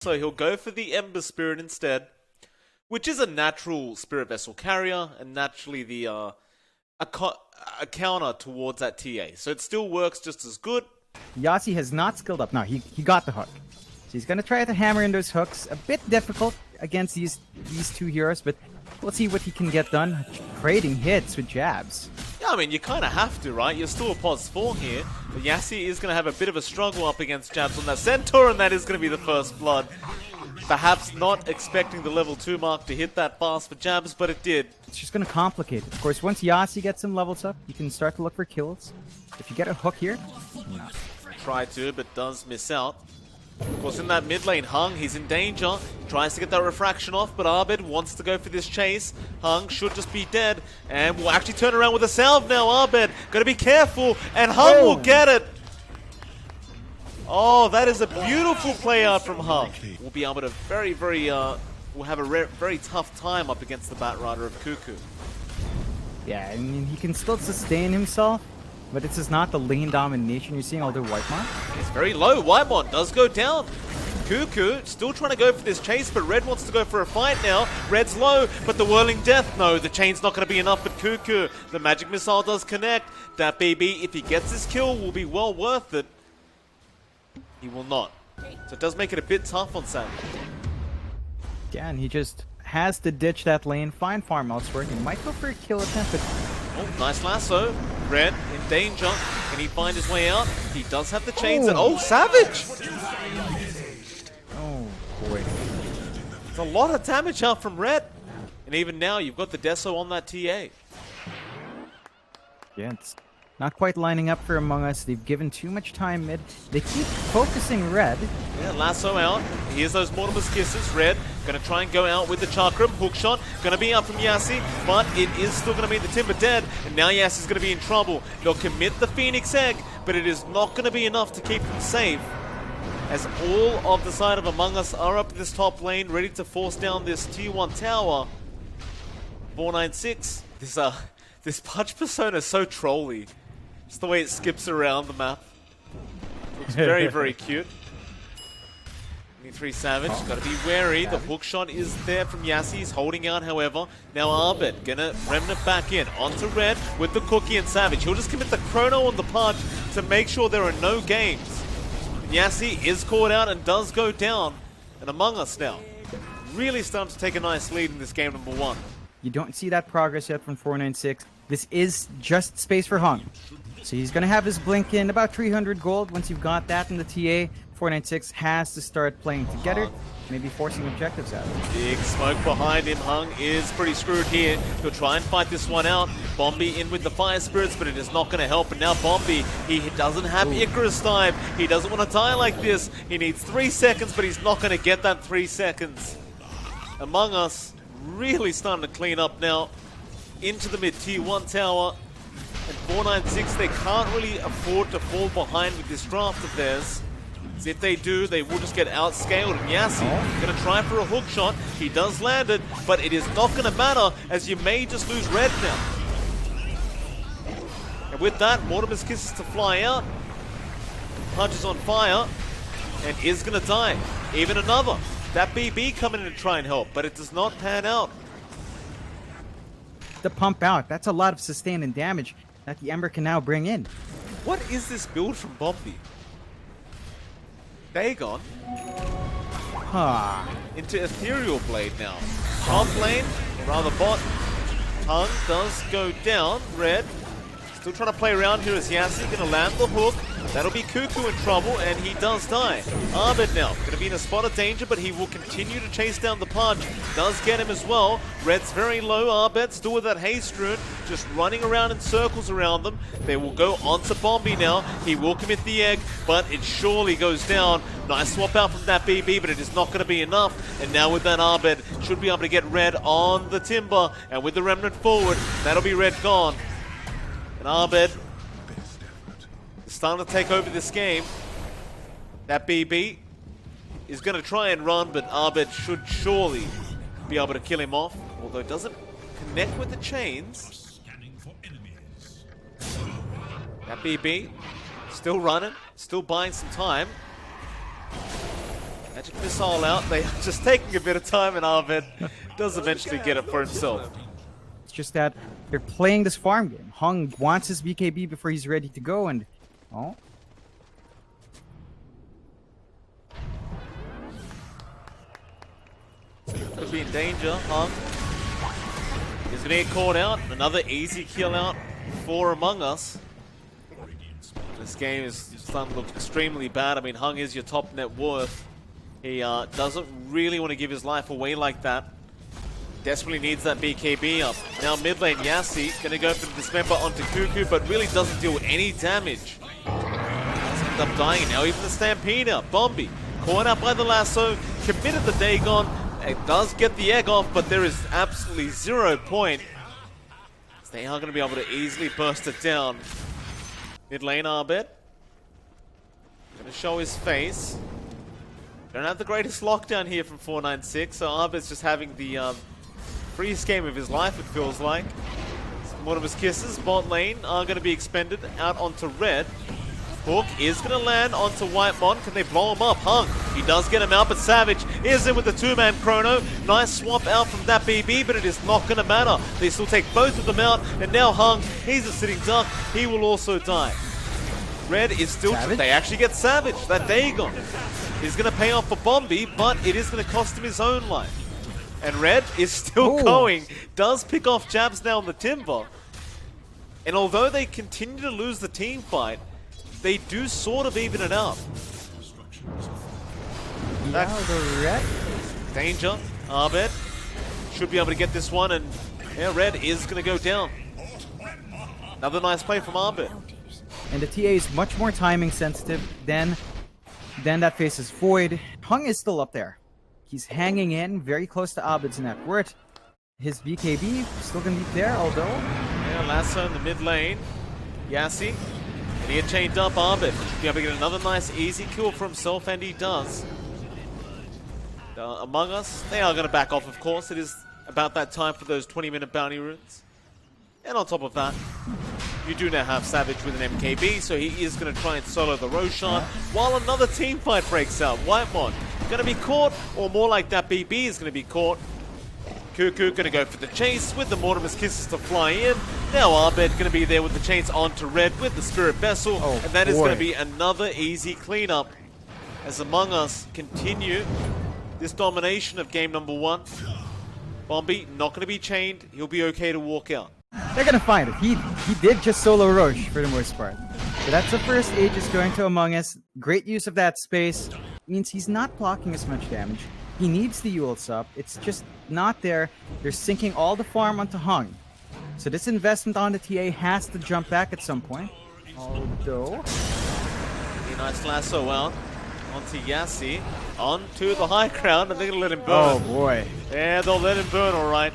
So he'll go for the Ember Spirit instead, which is a natural Spirit Vessel carrier and naturally the a counter towards that TA. So it still works just as good. Yassi has not skilled up. No, he got the hook. So he's gonna try to hammer in those hooks. A bit difficult against these two heroes, but we'll see what he can get done. Trading hits with jabs. Yeah, I mean, you kind of have to, right? You're still a +4 here, but Yassi is going to have a bit of a struggle up against jabs on that Centaur, and that is going to be the first blood. Perhaps not expecting the level 2 mark to hit that fast for jabs, but it did. It's just going to complicate it. Of course, once Yassi gets some levels up, you can start to look for kills. If you get a hook here, no. Try to, but does miss out. Of course, in that mid lane, Hung, he's in danger. Tries to get that refraction off, but Abed wants to go for this chase. Hung should just be dead, and will actually turn around with a salve now. Abed, gotta be careful, and Hung will get it. Oh, that is a beautiful play out from Hung. We'll be able to we'll have a very tough time up against the Batrider of Cuckoo. Yeah, I mean, he can still sustain himself, but this is not the lane domination you're seeing all the Whitemon. It's very low. Whitemon does go down. Cuckoo still trying to go for this chase, but Red wants to go for a fight now. Red's low, but the Whirling Death, no, the chain's not going to be enough for Cuckoo. The Magic Missile does connect. That BB, if he gets this kill, will be well worth it. He will not. So it does make it a bit tough on Sam. Again, he just has to ditch that lane, find farm elsewhere. He might go for a kill attempt, but... Oh, nice lasso. Red in danger. Can he find his way out? He does have the chains. And oh, Savage! Oh, boy. It's a lot of damage out from Red. And even now, you've got the Deso on that TA. Yeah, it's not quite lining up for Among Us. They've given too much time mid. They keep focusing Red. Yeah, lasso out. Here's those Mortimer's Kisses. Red gonna try and go out with the Chakram. Hookshot gonna be up from Yassi, but it is still gonna mean the Timber dead. And now Yassi's gonna be in trouble. They'll commit the Phoenix Egg, but it is not gonna be enough to keep them safe. As all of the side of Among Us are up this top lane, ready to force down this Tier 1 tower. 496. This Punch Persona is so trolly. Just the way it skips around the map. Looks very, very cute. 23 Savage, gotta be wary. The hook shot is there from Yassi. He's holding out, however. Now Arbet gonna Remnant back in. Onto Red with the Cookie and Savage. He'll just commit the Chrono on the punch to make sure there are no games. Yassi is caught out and does go down. And Among Us now really starting to take a nice lead in this game number 1. You don't see that progress yet from 496. This is just space for Hung. So he's going to have his blink in about 300 gold. Once you've got that in the TA, 496 has to start playing together, maybe forcing objectives out. Big smoke behind him. Hung is pretty screwed here. He'll try and fight this one out. Bombi in with the Fire Spirits, but it is not going to help. And now Bombi, he doesn't have Icarus dive. He doesn't want to die like this. He needs 3 seconds, but he's not going to get that 3 seconds. Among Us really starting to clean up now into the mid Tier 1 tower. And 496, they can't really afford to fall behind with this draft of theirs. As if they do, they will just get outscaled. And Yassi going to try for a hook shot. He does land it, but it is not going to matter as you may just lose Red now. And with that, Mortimer's Kisses to fly out. Punch is on fire and is going to die. Even another. That BB coming in to try and help, but it does not pan out. The pump out, that's a lot of sustain and damage that the Ember can now bring in. What is this build from Bombi? Dagon into Ethereal Blade now. Top lane, or rather bot. Tongue does go down. Red still trying to play around here as Yassi going to land the hook. That'll be Cuckoo in trouble, and he does die. Arbed now going to be in a spot of danger, but he will continue to chase down the punch. Does get him as well. Red's very low. Arbed still with that haste rune, just running around in circles around them. They will go onto Bombi now. He will commit the egg, but it surely goes down. Nice swap out from that BB, but it is not going to be enough. And now with that Arbed, should be able to get Red on the Timber, and with the Remnant forward, that'll be Red gone. And Arbed is starting to take over this game. That BB is going to try and run, but Arbed should surely be able to kill him off. Although it doesn't connect with the chains. That BB still running, still buying some time. Magic Missile out. They are just taking a bit of time, and Arvid does eventually get it for himself. It's just that they're playing this farm game. Hung wants his BKB before he's ready to go, and oh. Could be in danger. Hung is going to get caught out. Another easy kill out for Among Us. This game is starting to look extremely bad. I mean, Hung is your top net worth. He doesn't really want to give his life away like that. Desperately needs that BKB up. Now mid lane, Yassi going to go for the Dismember onto Cuckoo, but really doesn't deal any damage. Does end up dying. Now even the Stampeder, Bombi, caught out by the lasso, committed the Dagon. It does get the egg off, but there is absolutely 0 point. They are going to be able to easily burst it down. Mid lane, Arbet. Going to show his face. Don't have the greatest lockdown here from 496, so Arbet's just having the freest game of his life, it feels like. One of his kisses, bot lane, are going to be expended out onto red. Hook is going to land onto Whitemon. Can they blow him up? Hung, he does get him out, but Savage is in with the 2-man chrono. Nice swap out from that BB, but it is not going to matter. They still take both of them out, and now Hung, he's a sitting duck. He will also die. Red is still... They actually get Savage. That Dagon is going to pay off for Bombi, but it is going to cost him his own life. And Red is still going. Does pick off jabs now on the Timber. And although they continue to lose the team fight, they do sort of even it out. Yeah, the red. Danger. Arbed should be able to get this one, and yeah, red is going to go down. Another nice play from Arbed. And the TA is much more timing sensitive than that faces Void. Hung is still up there. He's hanging in very close to Abed's net worth. His BKB still going to be there, although... Yeah, lasso in the mid lane. Yassi. And he had chained up Arbit. Should be able to get another nice easy kill for himself, and he does. Among Us, they are going to back off, of course. It is about that time for those 20-minute bounty runes. And on top of that, you do now have Savage with an MKB, so he is going to try and solo the Roshan, while another team fight breaks out. Whitemon going to be caught, or more like that BB is going to be caught. Cuckoo going to go for the chase with the Mortimer's Kisses to fly in. Now Arbed going to be there with the chains onto Red with the Spirit Vessel, and that is going to be another easy cleanup as Among Us continue this domination of game number 1. Bombi not going to be chained. He'll be okay to walk out. They're going to find it. He did just solo Roche for the most part. So that's the first Aegis going to Among Us. Great use of that space. Means he's not blocking as much damage. He needs the ults up. It's just not there. They're sinking all the farm onto Hung. So this investment on the TA has to jump back at some point. Although... Pretty nice lasso out onto Yassi. Onto the high ground, and they're going to let him burn. Oh boy. Yeah, they'll let him burn, alright.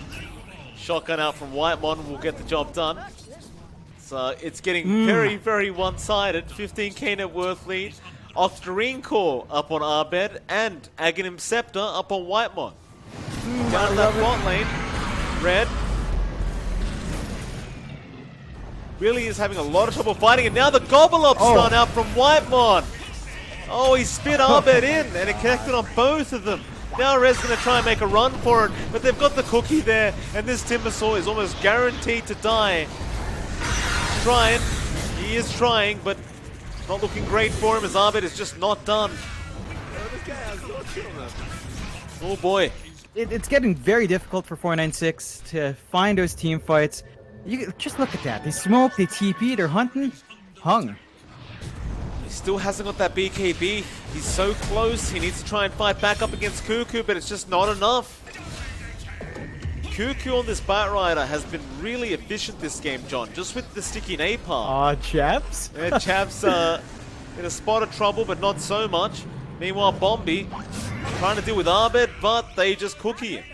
Shotgun out from Whitemon will get the job done. So it's getting very, very one-sided. 15k net worth lead. Octarine Core up on Arbed, and Aghanim Scepter up on Whitemon. Down that bot lane, Red really is having a lot of trouble fighting, and now the Gobble Up stun out from Whitemon. Oh, he spit Arbed in, and it connected on both of them. Now Red's going to try and make a run for it, but they've got the cookie there, and this Timbersaw is almost guaranteed to die. Trying, he is trying, but not looking great for him as Arbed is just not done. Oh boy. It's getting very difficult for 496 to find those team fights. You just look at that. They smoke, they TP, they're hunting. Hung. He still hasn't got that BKB. He's so close. He needs to try and fight back up against Cuckoo, but it's just not enough. Cuckoo on this Batrider has been really efficient this game, John, just with the sticky napalm. Aw, chaps. Yeah, chaps in a spot of trouble, but not so much. Meanwhile, Bombi trying to deal with Arbed, but they just cookie him.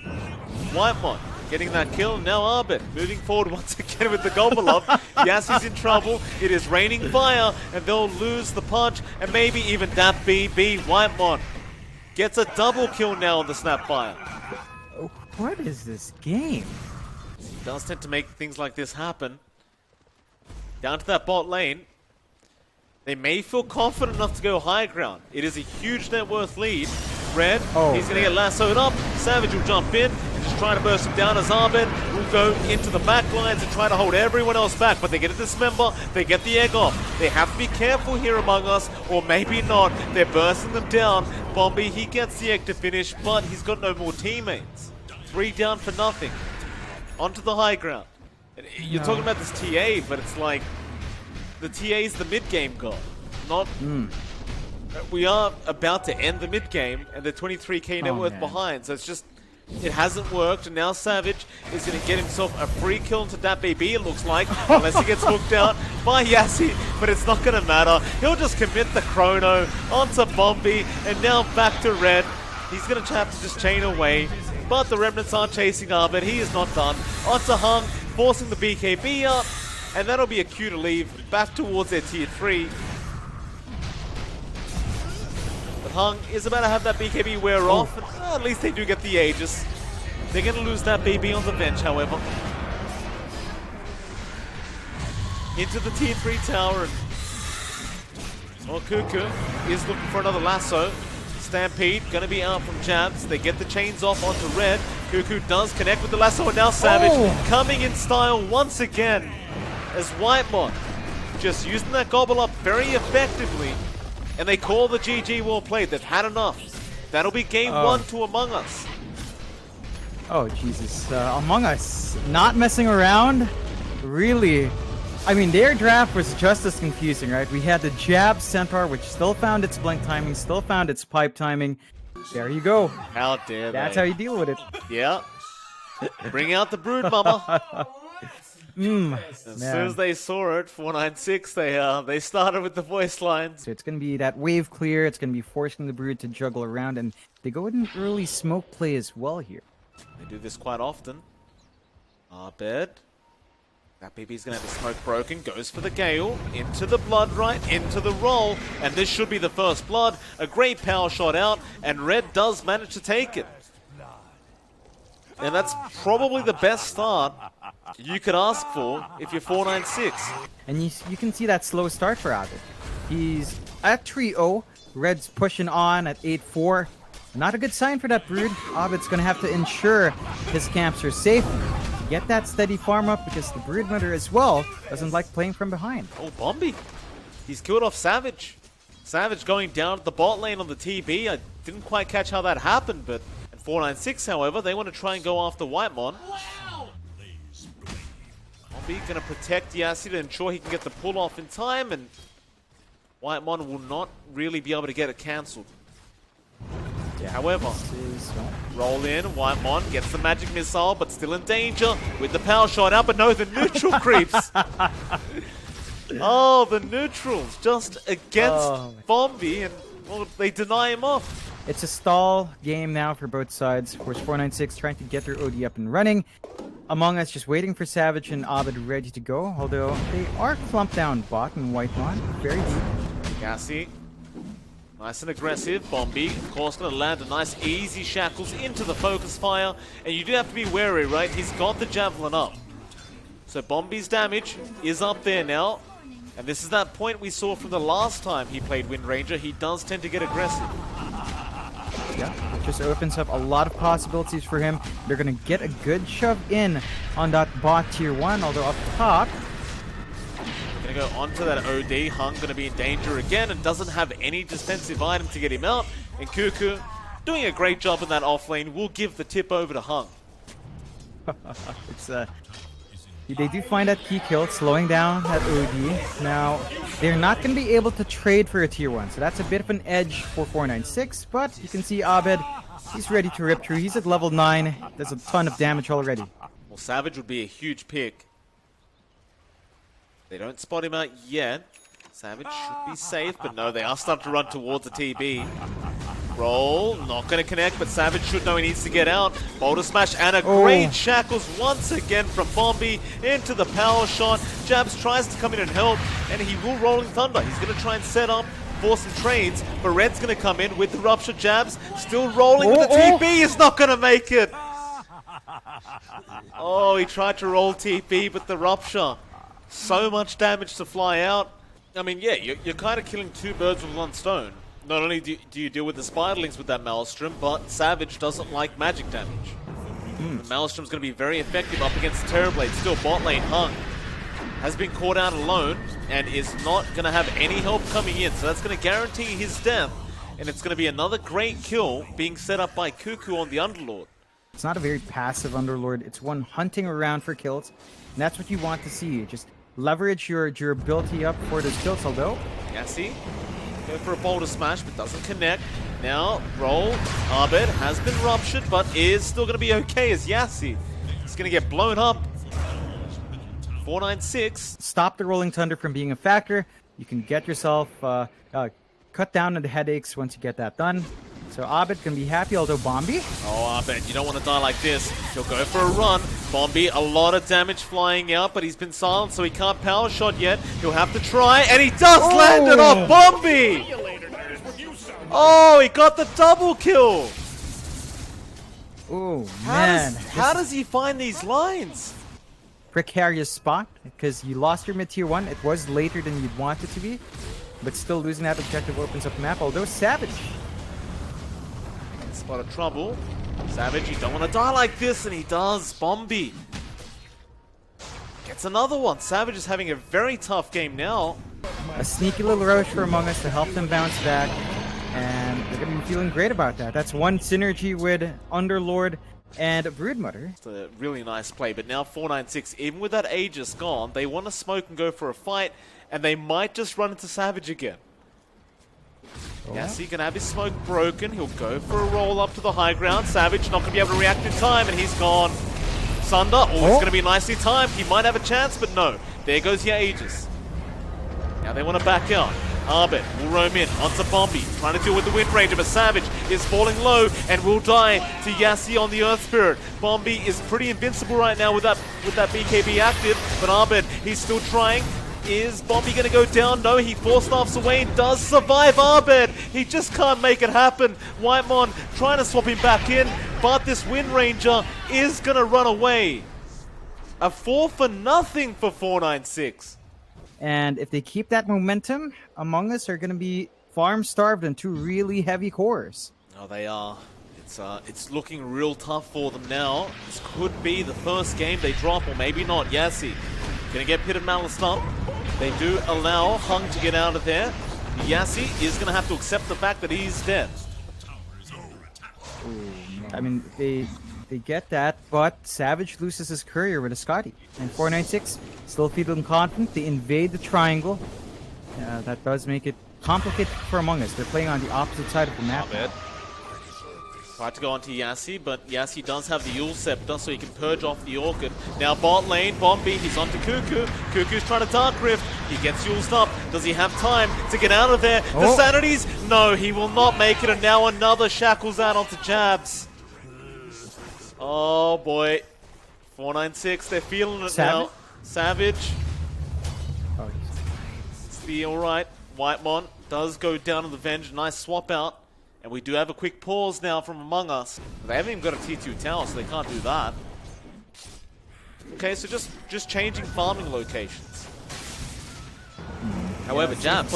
Whitemon getting that kill, and now Arbed moving forward once again with the Gobble Up. Yassi's in trouble. It is raining fire, and they'll lose the punch, and maybe even that BB. Whitemon gets a double kill now on the Snapfire. What is this game? He does tend to make things like this happen. Down to that bot lane. They may feel confident enough to go high ground. It is a huge net worth lead. Red, he's going to get lassoed up. Savage will jump in and just try to burst him down as Abed will go into the back lines and try to hold everyone else back. But they get a dismember, they get the egg off. They have to be careful here Among Us, or maybe not. They're bursting them down. Bombi, he gets the egg to finish, but he's got no more teammates. 3 down for nothing. Onto the high ground. You're talking about this TA, but it's like the TA's the mid-game god, not... We are about to end the mid-game, and they're 23k net worth behind, so it's just... It hasn't worked, and now Savage is going to get himself a free kill into that baby, it looks like, unless he gets hooked out by Yassi, but it's not going to matter. He'll just commit the chrono onto Bombi, and now back to Red. He's going to have to just chain away, but the Remnants aren't chasing Arbit. He is not done. Onto Hung, forcing the BKB up, and that'll be a cue to leave back towards their tier 3. But Hung is about to have that BKB wear off, and at least they do get the Aegis. They're going to lose that BB on the bench, however. Into the tier 3 tower, and Cuckoo is looking for another lasso. Stampede gonna be out from Jabs. They get the chains off onto Red. Cuckoo does connect with the lasso, and now Savage coming in style once again as Whitemon just using that gobble up very effectively, and they call the GG well played. They've had enough. That'll be game 1 to Among Us. Oh Jesus, Among Us not messing around, really. I mean, their draft was just as confusing, right? We had the Jab Centaur, which still found its blink timing, still found its pipe timing. There you go. How dare That's how you deal with it. Yeah. Bring out the brood, mama. As soon as they saw it, 496, they started with the voice lines. So it's going to be that wave clear. It's going to be forcing the brood to juggle around, and they go in an early smoke play as well here. They do this quite often. Abed. That BB's going to have the smoke broken, goes for the Gale, into the blood right, into the roll, and this should be the first blood. A great power shot out, and Red does manage to take it. And that's probably the best start you could ask for if you're 496. And you can see that slow start for Abed. He's at 3-0, Red's pushing on at 8-4. Not a good sign for that brood. Abed's going to have to ensure his camps are safe. Get that steady farm up, because the Broodmother as well doesn't like playing from behind. Oh, Bombi. He's killed off Savage. Savage going down to the bot lane on the TB. I didn't quite catch how that happened, but at 496, however, they want to try and go after Whitemon. Bombi going to protect Yassi to ensure he can get the pull off in time, and Whitemon will not really be able to get it cancelled. However, roll in, Whitemon gets the magic missile, but still in danger with the power shot out, but no, the neutral creeps. Oh, the neutrals just against Bombi, and well, they deny him off. It's a stall game now for both sides. Of course, 496 trying to get their OD up and running. Among Us just waiting for Savage and Abed ready to go, although they are clumped down bot and Whitemon. Very deep. Yassi. Nice and aggressive. Bombi, of course, going to land a nice easy shackles into the focus fire. And you do have to be wary, right? He's got the javelin up. So Bombi's damage is up there now. And this is that point we saw from the last time he played Wind Ranger. He does tend to get aggressive. Yeah, it just opens up a lot of possibilities for him. They're going to get a good shove in on that bot tier 1, although up top, Gonna go onto that OD. Hung gonna be in danger again and doesn't have any defensive item to get him out. And Cuckoo doing a great job in that offlane. Will give the tip over to Hung. They do find that key kill, slowing down that OD. Now, they're not going to be able to trade for a tier 1, so that's a bit of an edge for 496, but you can see Abed, he's ready to rip through. He's at level 9. There's a ton of damage already. Well, Savage would be a huge pick. They don't spot him out yet. Savage should be safe, but no, they are starting to run towards the TB. Roll, not going to connect, but Savage should know he needs to get out. Boulder smash and a great shackles once again from Bombi into the power shot. Jabs tries to come in and help, and he will Rolling Thunder. He's going to try and set up for some trades, but Red's going to come in with the Rupture. Jabs still rolling with the TB. Is not going to make it. Oh, he tried to roll TB, but the Rupture. So much damage to fly out. I mean, yeah, you're kind of killing 2 birds with 1 stone. not only do you deal with the Spiderlings with that Maelstrom, but Savage doesn't like magic damage. The Maelstrom's going to be very effective up against Terrorblade. Still, bot lane Hung has been caught out alone and is not going to have any help coming in. So that's going to guarantee his death. And it's going to be another great kill being set up by Cuckoo on the Underlord. It's not a very passive Underlord. It's one hunting around for kills. And that's what you want to see. Just leverage your durability up for those kills, although... Yassi, go for a boulder smash, but doesn't connect. Now, roll. Abed has been ruptured, but is still going to be okay as Yassi is going to get blown up. 496. Stop the Rolling Thunder from being a factor. You can get yourself cut down on the headaches once you get that done. So Abed can be happy, although Bombi... Oh, Abed, you don't want to die like this. He'll go for a run. Bombi, a lot of damage flying out, but he's been silent, so he can't power shot yet. He'll have to try, and he does land it off Bombi! Oh, he got the double kill! Oh, man. How does he find these lines? Precarious spot, because you lost your mid-tier 1. It was later than you'd want it to be, but still losing that objective opens up the map, although Savage... Spot of trouble. Savage, you don't want to die like this, and he does. Bombi gets another one. Savage is having a very tough game now. A sneaky little Roche for Among Us to help them bounce back, and they're going to be feeling great about that. That's one synergy with Underlord and Broodmother. It's a really nice play, but now 496, even with that Aegis gone, they want to smoke and go for a fight, and they might just run into Savage again. Yes, he can have his smoke broken. He'll go for a roll up to the high ground. Savage not going to be able to react in time, and he's gone. Sunder, it's going to be nicely timed. He might have a chance, but no. There goes your Aegis. Now they want to back out. Abed will roam in onto Bombi, trying to deal with the Wind Ranger, but Savage is falling low and will die to Yassi on the Earth Spirit. Bombi is pretty invincible right now with that BKB active, but Abed, he's still trying. Is Bombi going to go down? No, he four-staffs away and does survive Abed. He just can't make it happen. Whitemon trying to swap him back in, but this Wind Ranger is going to run away. A 4-for-0 for 496. And if they keep that momentum, Among Us are going to be farm-starved in 2 really heavy cores. Oh, they are. It's looking real tough for them now. This could be the first game they drop, or maybe not. Yassi gonna get pitted Malice up. They do allow Hung to get out of there. Yassi is gonna have to accept the fact that he's dead. I mean, they get that, but Savage loses his courier with a Scotty. And 496 still feeling confident. They invade the triangle. That does make it complicated for Among Us. They're playing on the opposite side of the map. Tried to go onto Yassi, but Yassi does have the Yule Scepter, so he can purge off the Orchid. Now bot lane, Bombi, he's onto Cuckoo. Cuckoo's trying to Dark Rift. He gets Yuled up. Does he have time to get out of there? The Sanities? No, he will not make it, and now another Shackles out onto Jabs. Oh boy. 496, they're feeling it now. Savage. It's the alright. Whitemon does go down to the Venge. Nice swap out. And we do have a quick pause now from Among Us. They haven't even got a T2 tower, so they can't do that. Okay, so just changing farming locations. However, Jabs.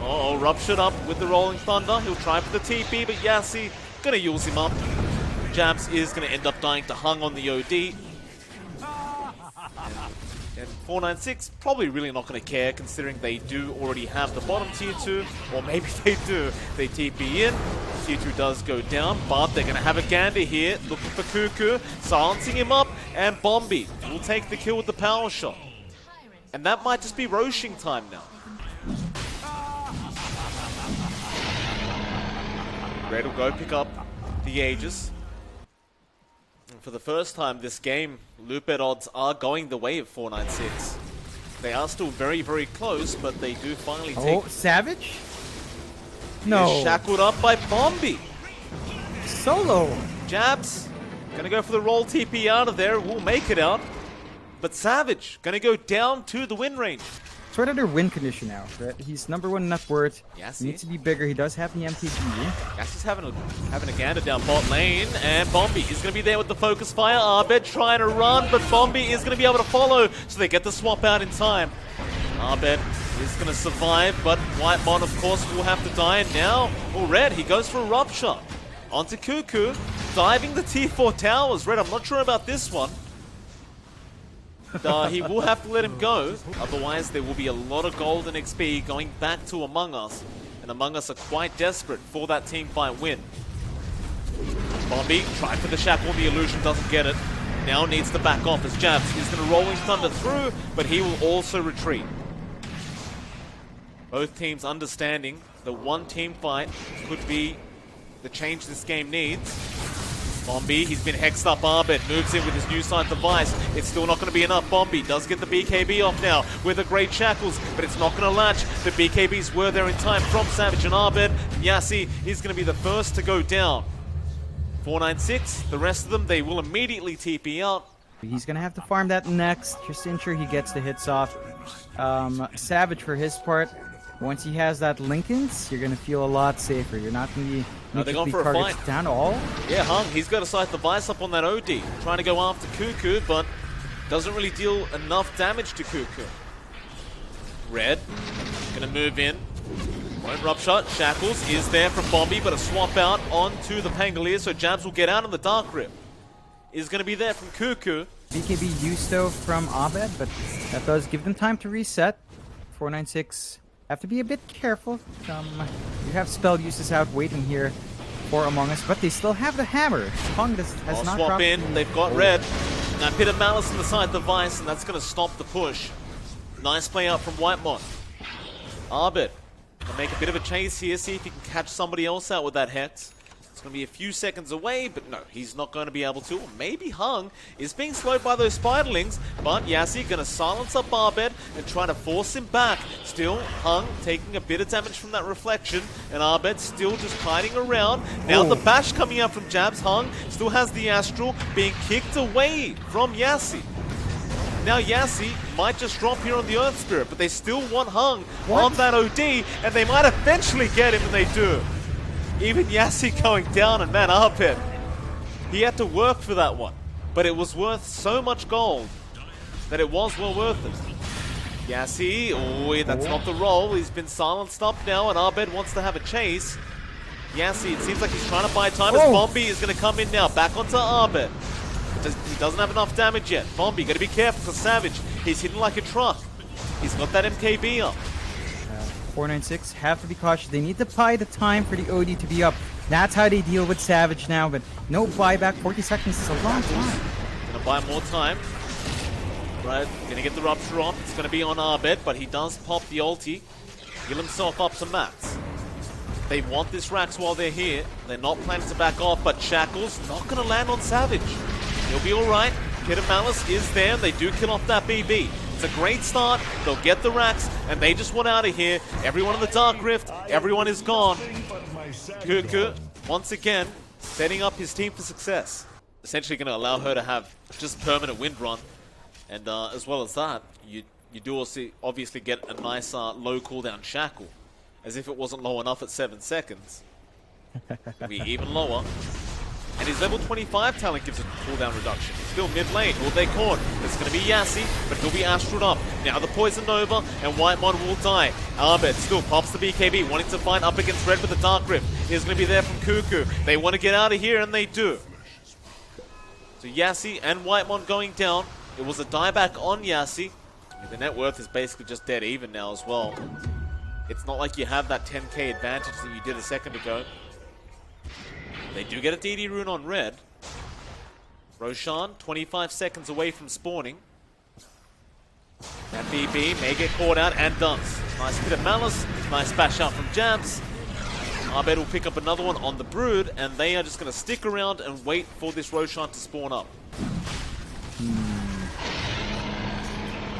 Oh, ruptured up with the Rolling Thunder. He'll try for the TP, but Yassi gonna use him up. Jabs is gonna end up dying to Hung on the OD. And 496 probably really not going to care, considering they do already have the bottom tier 2, or maybe they do. They TP in, tier 2 does go down, but they're going to have a gander here, looking for Cuckoo, silencing him up, and Bombi will take the kill with the power shot. And that might just be Roshing time now. Red will go pick up the Aegis. For the first time this game, loop-bet odds are going the way of 496. They are still very, very close, but they do finally take... Oh, Savage? No. He's shackled up by Bombi. Solo. Jabs, gonna go for the roll TP out of there, will make it out. But Savage, gonna go down to the win range. Sort of their win condition now, right? He's number 1 net worth. Yassi. He needs to be bigger. He does have the MTG. Yassi's having a gander down bot lane, and Bombi is going to be there with the focus fire. Abed trying to run, but Bombi is going to be able to follow, so they get the swap out in time. Abed is going to survive, but Whitemon, of course, will have to die. And now, Red, he goes for a Rupture. Onto Cuckoo, diving the T4 towers. Red, I'm not sure about this one. He will have to let him go. Otherwise, there will be a lot of gold and XP going back to Among Us. And Among Us are quite desperate for that team fight win. Bombi tried for the shackle, the illusion doesn't get it. Now needs to back off as Jabs is going to Rolling Thunder through, but he will also retreat. Both teams understanding that one team fight could be the change this game needs. Bombi, he's been hexed up. Arbed moves in with his new side device. It's still not going to be enough. Bombi does get the BKB off now with the great shackles, but it's not going to latch. The BKBs were there in time from Savage and Arbed. Yassi is going to be the first to go down. 496, the rest of them, they will immediately TP out. He's going to have to farm that next, just to ensure he gets the hits off. Savage, for his part, once he has that Linken's, you're going to feel a lot safer. You're not going to be they're going for a fight. Down all. Yeah, Hung, he's got a sight device up on that OD, trying to go after Cuckoo, but doesn't really deal enough damage to Cuckoo. Red, going to move in. Won't Rupture. Shackles is there from Bombi, but a swap out onto the Pangolier, so Jabs will get out on the Dark Rip. Is going to be there from Cuckoo. BKB used though from Abed, but that does give them time to reset. 496 have to be a bit careful. You have spell uses out waiting here for Among Us, but they still have the hammer. Hung has not swap in. They've got Red. Now Pit of Malice on the side device, and that's going to stop the push. Nice play out from Whitemon. Arbed can make a bit of a chase here, see if he can catch somebody else out with that Hex. It's going to be a few seconds away, but no, he's not going to be able to. Or maybe Hung is being slowed by those Spiderlings, but Yassi going to silence up Arbed and try to force him back. Still, Hung taking a bit of damage from that reflection, and Arbed still just hiding around. Now the bash coming out from Jabs. Hung still has the Astral being kicked away from Yassi. Now Yassi might just drop here on the Earth Spirit, but they still want Hung on that OD, and they might eventually get him, and they do. Even Yassi going down, and man, Arbed, he had to work for that one. But it was worth so much gold that it was well worth it. Yassi, that's not the roll. He's been silenced up now, and Arbed wants to have a chase. Yassi, it seems like he's trying to buy time as Bombi is going to come in now. Back onto Arbed. He doesn't have enough damage yet. Bombi, got to be careful for Savage. He's hidden like a truck. He's got that MKB up. 496 have to be cautious. They need to buy the time for the OD to be up. That's how they deal with Savage now, but no buyback. 40 seconds is a long time. Gonna buy more time. Right, gonna get the Rupture off. It's gonna be on Arbed, but he does pop the ulti. Heal himself up to max. They want this Rax while they're here. They're not planning to back off, but Shackles not gonna land on Savage. He'll be alright. Pit of Malice is there. They do kill off that BB. It's a great start. They'll get the Rax, and they just want out of here. Everyone in the Dark Rift, everyone is gone. Cuckoo, once again, setting up his team for success. Essentially going to allow her to have just permanent wind run. And as well as that, you do also obviously get a nice low cooldown shackle. As if it wasn't low enough at 7 seconds. It'll be even lower. And his level 25 talent gives a cooldown reduction. Still mid lane, all they caught. It's going to be Yassi, but he'll be astraled up. Now the Poison Nova, and Whitemon will die. Arbed still pops the BKB, wanting to fight up against Red with the Dark Rift. He's going to be there from Cuckoo. They want to get out of here, and they do. So Yassi and Whitemon going down. It was a dieback on Yassi. The net worth is basically just dead even now as well. It's not like you have that 10k advantage that you did a second ago. They do get a DD rune on Red. Roshan, 25 seconds away from spawning. That BB may get caught out and dunks. Nice Pit of Malice, nice bash out from Jabs. Arbed will pick up another one on the Brood, and they are just going to stick around and wait for this Roshan to spawn up.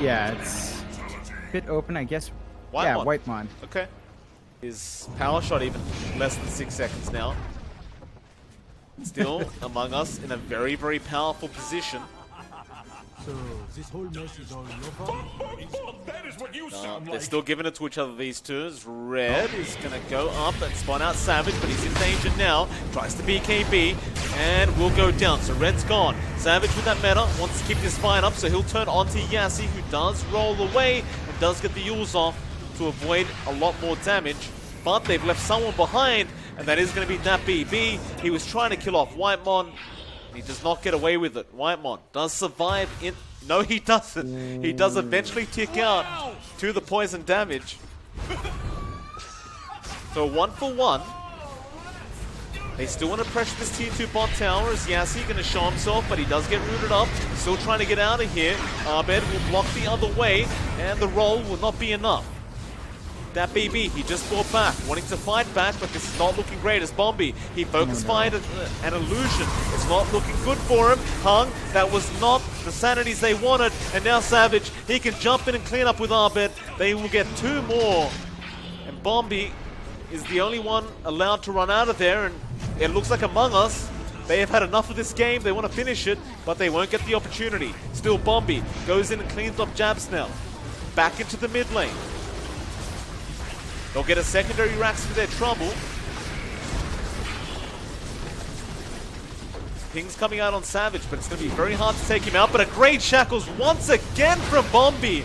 Yeah, it's a bit open, I guess. Whitemon. Yeah, Whitemon. Okay. His power shot even less than 6 seconds now. Still, Among Us in a very, very powerful position. So, this whole mess is all your fault? That is what you sound They're like. still giving it to each other, these two. As Red is going to go up and spawn out Savage, but he's in danger now. Tries to BKB and will go down. So Red's gone. Savage with that meta wants to keep this fight up, so he'll turn onto Yassi, who does roll away and does get the Yules off to avoid a lot more damage, but they've left someone behind, and that is going to be that BB. He was trying to kill off Whitemon. He does not get away with it. Whitemon does survive in... No, he doesn't. He does eventually tick out to the poison damage. So 1-for-1. They still want to pressure this tier 2 bot tower as Yassi going to show himself, but he does get rooted up. Still trying to get out of here. Abed will block the other way, and the roll will not be enough. That BB, he just fought back, wanting to fight back, but this is not looking great as Bombi. He focus fired an illusion. It's not looking good for him. Hung, that was not the sanities they wanted, and now Savage, he can jump in and clean up with Abed. They will get 2 more, and Bombi is the only one allowed to run out of there, and it looks like Among Us, they have had enough of this game. They want to finish it, but they won't get the opportunity. Still Bombi goes in and cleans up Jabs now. Back into the mid lane. They'll get a secondary Rax for their trouble. Ping's coming out on Savage, but it's going to be very hard to take him out. But a great Shackles once again from Bombi.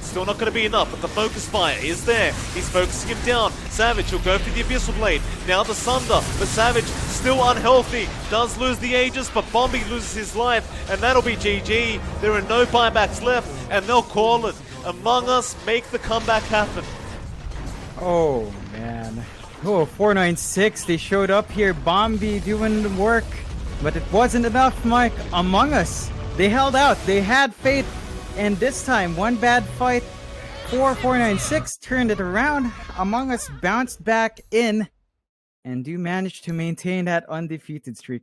Still not going to be enough, but the focus fire is there. He's focusing him down. Savage will go for the Abyssal Blade. Now the Sunder, but Savage still unhealthy. Does lose the Aegis, but Bombi loses his life, and that'll be GG. There are no buybacks left, and they'll call it. Among Us make the comeback happen. Oh, man. Oh, 496, they showed up here. Bombi doing the work. But it wasn't enough, Mike. Among Us, they held out. They had faith. And this time, one bad fight, 496 turned it around. Among Us bounced back in and do manage to maintain that undefeated streak.